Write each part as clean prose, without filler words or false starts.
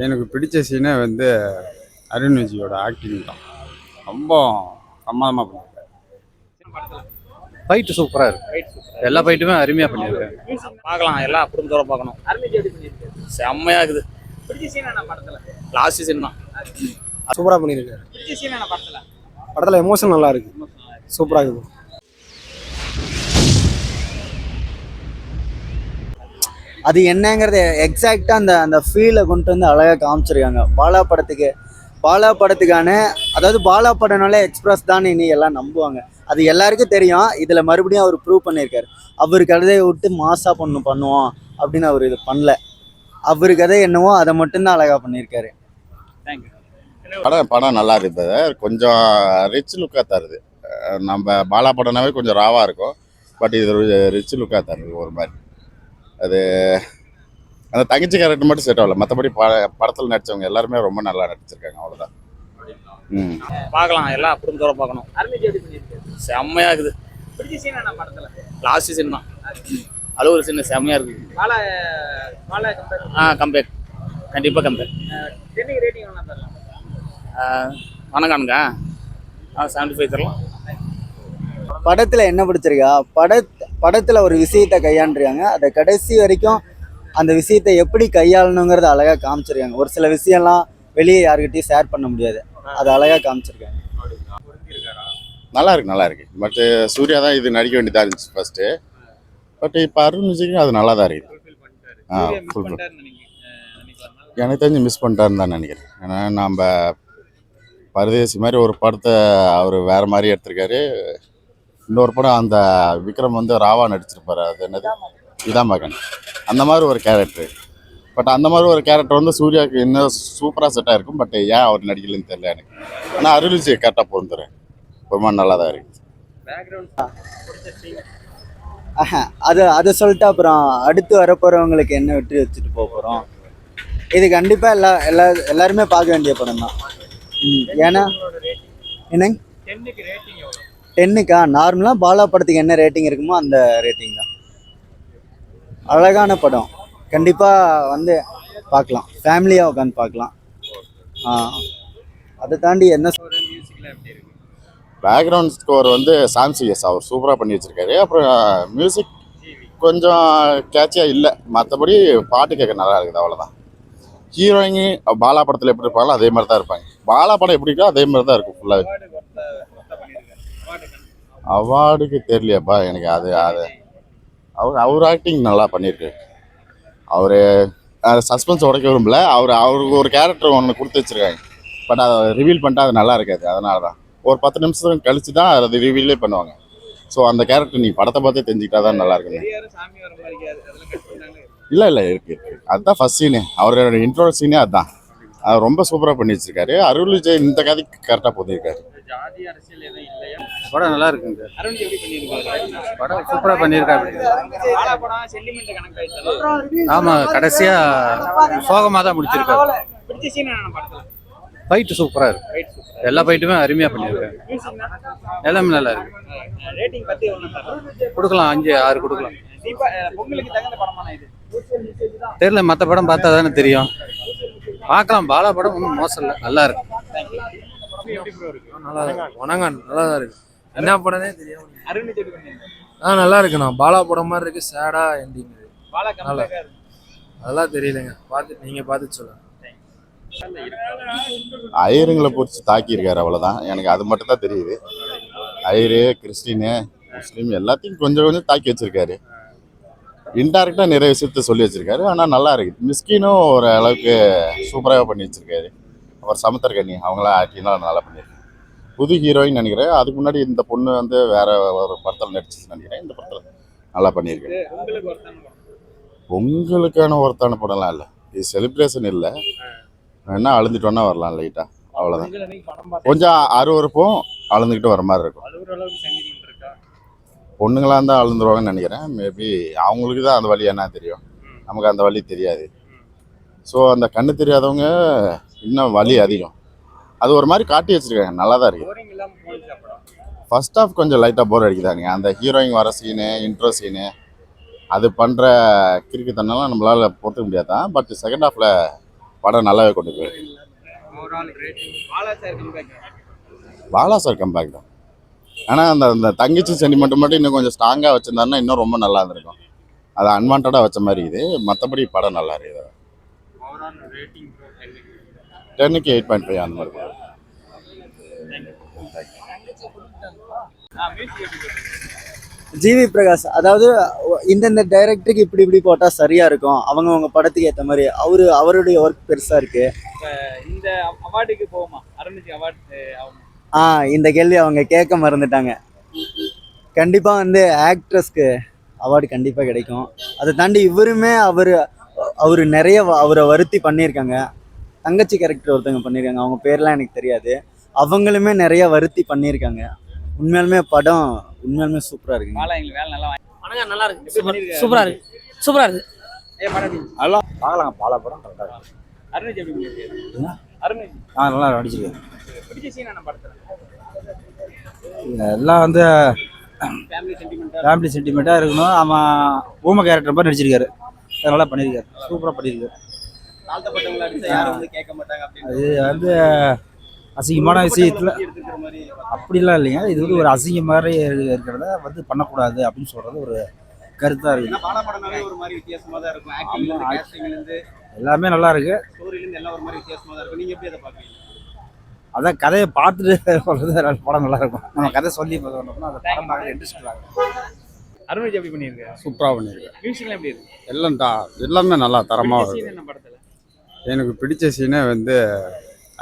எனக்கு பிடிச்ச சீனே வந்து அருண் விஜயோட ஆக்டிங் தான். ரொம்ப பிரமாதமாக பண்ணியிருக்காரு. ஃபைட்டு சூப்பரா இருக்கு. எல்லா ஃபைட்டுமே அருமையா பண்ணியிருக்காரு. பார்க்கலாம், எல்லாம் குடும்பத்தோட பார்க்கணும். செம்மையா இருக்குது. லாஸ்ட் சீன் தான் சூப்பரா பண்ணியிருக்காரு. படத்துல எமோஷன் நல்லா இருக்கு, சூப்பரா இருக்குது. அது என்னங்கிறது எக்ஸாக்டா அந்த அந்த ஃபீலை கொண்டு வந்து அழகா காமிச்சிருக்காங்க. பாலா படத்துக்கான, அதாவது பாலா படம்னாலே எக்ஸ்பிரஸ் தான் இனி எல்லாம் நம்புவாங்க, அது எல்லாருக்கும் தெரியும். இதுல மறுபடியும் அவர் ப்ரூவ் பண்ணியிருக்காரு. அவர் கதையை விட்டு மாசா பண்ணுவோம் அப்படின்னு அவர் இது பண்ணல. அவர் கதை என்னவோ அதை மட்டும்தான் அழகா பண்ணியிருக்காரு. படம் நல்லா இருக்குது. கொஞ்சம் ரிச் லுக்காக தருது. நம்ம பாலா படம்னாவே கொஞ்சம் ராவாக இருக்கும். பட் இது ரிச் லுக்காக தருது ஒரு மாதிரி. அது அந்த தங்கச்சி கேரக்டர் மட்டும் செட் ஆகல. மற்றபடி படத்தில் நடித்தவங்க எல்லாருமே ரொம்ப நல்லா நடிச்சிருக்காங்க, அவ்வளோதான். பார்க்கலாம், எல்லாம் குடும்பத்தோட பார்க்கணும். செம்மையா இருக்குது. லாஸ்ட் சீன் தான் அலுவலக சீன் செம்மையா இருக்கு. கம்பேக், கண்டிப்பாக கம்பேக். வணக்கம்ங்க. 75 தரலாம். படத்துல என்ன பிடிச்சிருக்கா, படத்துல ஒரு விஷயத்தை கையாண்டுருக்காங்க. அதை கடைசி வரைக்கும் அந்த விஷயத்தை எப்படி கையாளணுங்கிறத அழகா காமிச்சிருக்காங்க. ஒரு சில விஷயம்லாம் வெளியே யாருக்கிட்டையும் ஷேர் பண்ண முடியாது, அதை அழகா காமிச்சிருக்காங்க. நல்லா இருக்கு. பட் சூர்யா தான் இது நடிக்க வேண்டியதாக இருந்துச்சு ஃபர்ஸ்ட்டு. பட் இப்போ அருண் விஜய்க்கு அது நல்லா தான் இருக்குது. எனக்கு தெரிஞ்சு மிஸ் பண்ணிட்டாருன்னு தான் நினைக்கிறேன். ஏன்னா நம்ம பரதேசி மாதிரி ஒரு படத்தை அவர் வேறு மாதிரி எடுத்திருக்காரு. இன்னொரு படம் அந்த விக்ரம் வந்து ராவா நடிச்சிருப்பாரு, அது என்னது இதான் மகன், அந்த மாதிரி ஒரு கேரக்டர். பட் அந்த மாதிரி ஒரு கேரக்டர் வந்து சூர்யாவுக்கு இன்னும் சூப்பராக செட்டாக இருக்கும். பட் ஏன் அவர் நடிக்கலன்னு தெரியல எனக்கு. ஆனால் அருள் விஜய் கரெக்டாக பொருந்துறேன், ஒரு மாதிரி நல்லா தான் இருக்குது. அதை சொல்லிட்டு அப்புறம் அடுத்து வரப்போறவங்களுக்கு என்ன வெற்றி வச்சுட்டு போகிறோம். இது கண்டிப்பாக எல்லாருமே பார்க்க வேண்டிய படம் தான். ஏன்னா என்னங்க 10க்கா நார்மலாக பாலா படத்துக்கு என்ன ரேட்டிங் இருக்குமோ அந்த ரேட்டிங் தான். அழகான படம், கண்டிப்பாக வந்து பார்க்கலாம், ஃபேமிலியாக உட்காந்து பார்க்கலாம். அதை தாண்டி என்ன பேக்ரவுண்ட் ஸ்கோர் வந்து சாம்சிஎஸ் அவர் சூப்பராக பண்ணி வச்சுருக்காரு. அப்புறம் மியூசிக் கொஞ்சம் கேட்சியாக இல்லை, மற்றபடி பாட்டு கேட்க நல்லா இருக்குது, அவ்வளோதான். ஹீரோயினி பாலா படத்தில் எப்படி இருப்பாங்களோ அதே மாதிரி தான் இருப்பாங்க. பாலா படம் எப்படி இருக்கோ அதே மாதிரி தான் இருக்கும் ஃபுல்லாகவே. அவார்டுக்கு தெரியலையாப்பா எனக்கு. அது அவர் ஆக்டிங் நல்லா பண்ணியிருக்கு. அவர் சஸ்பென்ஸ் உடைக்க விரும்பல. அவருக்கு ஒரு கேரக்டர் ஒன்று கொடுத்து வச்சுருக்காங்க. பட் அதை ரிவீல் பண்ணிட்டா அது நல்லா இருக்காது. அதனால தான் ஒரு 10 நிமிஷம் கழிச்சு தான் அதை ரிவீலே பண்ணுவாங்க. ஸோ அந்த கேரக்டர் நீ படத்தை பார்த்தே தெரிஞ்சுக்கிட்டா தான் நல்லா இருக்குங்க. இல்லை இருக்கு. அதுதான் ஃபர்ஸ்ட் சீனு, அவரோட இன்ட்ரோ சீனே அதுதான். அது ரொம்ப சூப்பராக பண்ணி வச்சிருக்காரு. அருள் விஜய் இந்த கதைக்கு கரெக்டாக போதிருக்காரு. படம் நல்லா இருக்குங்க. படம் சூப்பராக பண்ணியிருக்காரு. ஆமாம், கடைசியாக சோகமாக தான் முடிச்சிருக்காரு. ஃபைட்டு சூப்பரா இருக்கு. எல்லா ஃபைட்டுமே அருமையா பண்ணியிருக்காரு. எல்லாமே நல்லா இருக்கு. கொடுக்கலாம் 5, 6 கொடுக்கலாம். தெரியல, மற்ற படம் பார்த்தா தானே தெரியும். பார்க்கலாம். பாலா படம் ஒன்றும் மோசம் இல்லை, நல்லா இருக்கு. நல்லா இருக்கு. வணங்கம் நல்லா தான் இருக்கு. என்ன படமே தெரியும். நல்லா இருக்குண்ணா. பாலா படம் மாதிரி இருக்கு. சேடா எண்டிங். நல்லா அதெல்லாம் தெரியலங்க, பார்த்து நீங்க பார்த்து சொல்லுங்க. ஐயருங்களை பிடிச்சி தாக்கியிருக்காரு, அவ்வளோதான். எனக்கு அது மட்டும் தான் தெரியுது. ஐயரு, கிறிஸ்டினு, முஸ்லீம் எல்லாத்தையும் கொஞ்சம் தாக்கி வச்சிருக்காரு. இன்டைரக்டாக நிறைய விஷயத்த சொல்லி வச்சிருக்காரு. ஆனால் நல்லா இருக்குது. மிஸ்கினும் ஒரு அளவுக்கு சூப்பராக பண்ணி வச்சிருக்காரு. அவர் சமுத்திரக்கண்ணி அவங்களாம் ஆக்டிங்லாம் நல்லா பண்ணியிருக்காரு. புது ஹீரோயின் நினைக்கிறேன். அதுக்கு முன்னாடி இந்த பொண்ணு வந்து வேற ஒரு படத்தில் நடிச்சிச்சு நினைக்கிறேன். இந்த படத்தில் நல்லா பண்ணியிருக்காரு. உங்களுக்கான ஒருத்தான படம்லாம் இல்லை, இது செலிப்ரேஷன் இல்லை. வேணா அழுந்துட்டோன்னா வரலாம் லைட்டாக, அவ்வளோதான். கொஞ்சம் அருவருப்பும் அழுந்துக்கிட்டு வர மாதிரி இருக்கும். பொண்ணுங்களாக இருந்தால் அழுந்துருவாங்கன்னு நினைக்கிறேன். மேபி அவங்களுக்கு தான் அந்த வழி என்ன தெரியும், நமக்கு அந்த வழி தெரியாது. ஸோ அந்த கண்ணு தெரியாதவங்க இன்னும் வலி அதிகம். அது ஒரு மாதிரி காட்டி வச்சுருக்காங்க, நல்லா தான் இருக்குது. ஃபர்ஸ்ட் ஹாஃப் கொஞ்சம் லைட்டாக போர் அடிக்குதாங்க. அந்த ஹீரோயின் வர சீனு, இன்ட்ரோ சீனு, அது பண்ணுற கிறுக்குத்தனெல்லாம் நம்மளால் பொறுத்துக்க முடியாது தான். பட் செகண்ட் ஹாஃபில் படம் நல்லாவே கொண்டு போய் பாலா சார் கம்பேக் தான். ஆனால் அந்த அந்த தங்கச்சி சென்டிமெண்ட் மட்டும் இன்னும் கொஞ்சம் ஸ்ட்ராங்காக வச்சுருந்தாருன்னா இன்னும் ரொம்ப நல்லா இருந்திருக்கும். அது அன்வான்டாக வச்ச மாதிரி இது. மற்றபடி படம் நல்லா இருக்குது. 10க்கு 8.5 அந்த மாதிரி படம். ஜிவி பிரகாஷ், அதாவது இந்தந்த டைரக்டருக்கு இப்படி இப்படி போட்டால் சரியா இருக்கும், அவங்க படத்துக்கு ஏற்ற மாதிரி அவருடைய ஒர்க் பெருசா இருக்கு. இந்த அவார்டுக்கு போவோமா? அருண்விஜய் அவார்டு இந்த கேள்வி அவங்க கேட்க மறந்துட்டாங்க. கண்டிப்பா வந்து ஆக்ட்ரஸ்க்கு அவார்டு கண்டிப்பா கிடைக்கும். அதை தாண்டி இவருமே அவரு நிறைய அவரை வருத்தி பண்ணியிருக்காங்க. தங்கச்சி கேரக்டர் ஒருத்தவங்க பண்ணியிருக்காங்க, அவங்க பேர்லாம் எனக்கு தெரியாது. அவங்களுமே நிறைய வருத்தி பண்ணியிருக்காங்க. உண்மையாலுமே படம் உண்மையாலுமே சூப்பரா இருக்குங்க. நல்லா இருக்கு. சூப்பரா இருக்கு. நல்லா பார்க்கலாங்க. பாலா படம் கரெக்டாக இருக்கு. அருண்விஜய் எப்படி பண்ணியிருக்காரு? அருண்விஜய் நல்லா நடிச்சிருக்கேன். பிடிச்ச சீன் என்ன படத்துல? எல்லாம் வந்து ஃபேமிலி சென்டிமெண்ட்டாக இருக்கணும். அவன் ஊமை கேரக்டர் மாதிரி நடிச்சிருக்காரு. நல்லா பண்ணியிருக்காரு. சூப்பராக பண்ணியிருக்காரு. தாழ்த்தப்பட்டவங்களை அடிச்சா யாரும் வந்து கேட்க மாட்டாங்க அப்படின்னு அது வந்து அசிங்கமான விஷயத்தில் எடுத்துக்கிற மாதிரி அப்படிலாம் இல்லைங்க. இது வந்து ஒரு அசிங்கம் மாதிரி இருக்கிறத வந்து பண்ணக்கூடாது அப்படின்னு சொல்கிறது ஒரு கருத்தாக இருக்குது. பாலா படம்னாலே ஒரு மாதிரி வித்தியாசமா தான் இருக்கும். ஆக்டிங்ல இருந்து கேஸ்டிங்ல இருந்து எல்லாமே நல்லா இருக்கு. ஸ்டோரியில இருந்து எல்லாம் ஒரு மாதிரி வித்தியாசமா தான் இருக்கும். நீங்க எப்படி அதை பாக்குறீங்க? அதான் கதையை பார்த்துட்டு சொல்றது படம் நல்லா இருக்கும். நம்ம கதை சொல்லி பார்த்தோம்னா அந்த படம் பார்க்க இன்ட்ரெஸ்ட் ஆகும். அருண்விஜய் எப்படி பண்ணியிருக்காரு? சூப்பராக பண்ணியிருக்கேன். மியூசிக்லாம் எப்படி இருக்கு? எல்லாமே நல்லா தரமாக சீன் இருக்கு. என்ன படத்துல? எனக்கு பிடிச்ச சீனே வந்து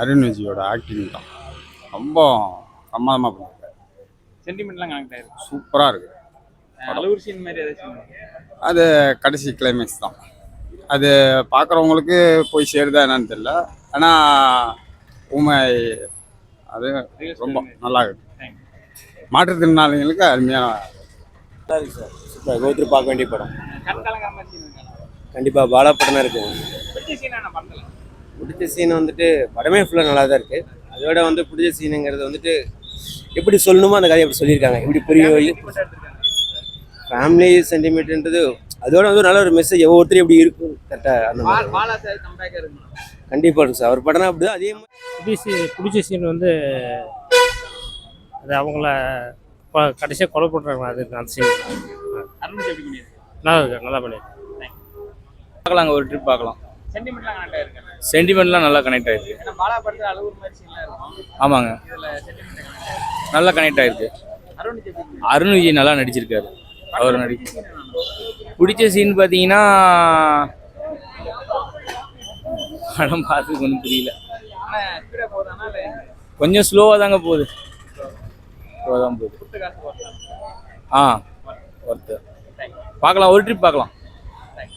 அருண் விஜயோட ஆக்டிங் தான். ரொம்ப பிரமாதமாக பண்ணியிருக்காரு. சென்டிமெண்ட்லாம் கனெக்ட் ஆயிருக்கு. சூப்பராக இருக்கு. அழுவுற சீன் மாதிரி ஏதாச்சும்? அது கடைசி கிளைமேக்ஸ் தான். அது பார்க்குறவங்களுக்கு போய் சேருதா என்னன்னு தெரியல. ஆனால் உண்மை அது ரொம்ப நல்லா இருக்கு. மாற்றுத்திறனாளிகளுக்கு அருமையான சூப்பர் கோத்ரூ பார்க்க வேண்டிய படம். கண் கலங்கிற மாதிரி சீன் இருக்கா? கண்டிப்பாக பாலா படம் தான் இருக்குது. பிடிச்ச சீன் என்ன படத்துல? பிடிச்ச சீன் வந்துட்டு படமே ஃபுல்லாக நல்லா தான் இருக்குது. அதோட வந்து பிடிச்ச சீனுங்கிறது வந்துட்டு எப்படி சொல்லணுமோ அந்த கதையை எப்படி சொல்லியிருக்காங்க, எப்படி புரிய ஃபேமிலி சென்டிமெண்ட்ன்றது அதோட வந்து நல்ல ஒரு மெசேஜ் ஒவ்வொருத்தரும் எப்படி இருக்கும் கரெக்டாக அந்த மாதிரி பாலா சார் கம்பேக் இருக்கு. கண்டிப்பாக இருக்கும் சார். அவர் படம்னா அப்படி அதே மாதிரி பிடிச்ச சீன் வந்து அது அவங்கள கடைசியாக கொலை பண்ணுறாங்க. அது அந்த சீன் அருண்விஜய் எப்படி பண்ணியிருக்காரு? நல்லா பண்ணியிருக்கேன். பார்க்கலாங்க. ஒரு ட்ரிப் பார்க்கலாம். சென்டிமெண்ட்லாம் கனெக்ட் ஆயிருக்கு. சென்டிமெண்ட்லாம் நல்லா கனெக்ட் ஆயிருக்கு. ஏன்னா பாலா படத்துல அழுவுற மாதிரி சீன்லாம் இருக்கும். ஆமாங்க, இதுல சென்டிமெண்ட் கனெக்ட் ஆயிருக்கு. நல்லா கனெக்ட் ஆயிருக்கு. அருண்விஜய் எப்படி? அருண் விஜய் நல்லா நடிச்சிருக்காரு. அவர் பிடிச்ச சீன் பார்த்தீங்கன்னா படம் பார்த்துக்கு ஒன்றும் புரியல. ஆனா ஸ்பீடா போதானா இல்ல கொஞ்சம் ஸ்லோவாக தாங்க போகுது. ஸ்லோவாக தான் போகுது. குட்டு காசு போறதா? ஒருத்து பார்க்கலாம். ஒரு ட்ரிப் பார்க்கலாம்.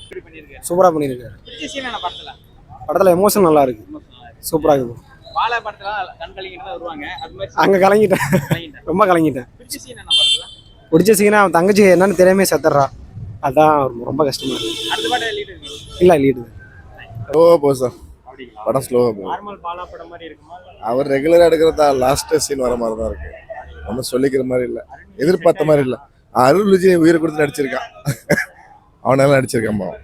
எப்படி பண்ணியிருக்காரு? சூப்பராக பண்ணியிருக்காரு. பிடிச்ச சீன் என்ன படத்துல? படத்தில் எமோஷன் நல்லா இருக்கு. சூப்பராக இருக்குது. பாலா படத்துல கண் கலங்கிட்டு தான் வருவாங்க. அது மாதிரி அங்கே கலங்கிட்டேன், கலங்கிட்டேன். ரொம்ப கலங்கிட்டேன். பிடிச்ச சீன் என்ன படத்துல? பிடிச்ச சீனா அவன் தங்கச்சி என்னன்னு தெரியாமே செத்துறா. அதான் ரொம்ப கஷ்டமா இருக்கு. அடுத்த பாட்டு லீட் இருக்கு. இல்லை லீடு ஸ்லோவாக போகுது சார். அப்படிங்களா? படம் ஸ்லோவாக போகுது. நார்மல் பாலா படம் மாதிரி இருக்குமா? அவர் ரெகுலராக எடுக்கிறதா லாஸ்ட் சீன் வர மாதிரி தான் இருக்கு. ஒன்றும் சொல்லிக்கிற மாதிரி இல்லை, எதிர்பார்த்த மாதிரி இல்லை. அருள் விஜய் உயிரை கொடுத்து நடிச்சிருக்கான். அவனால நடிச்சிருக்கான் பாவம்.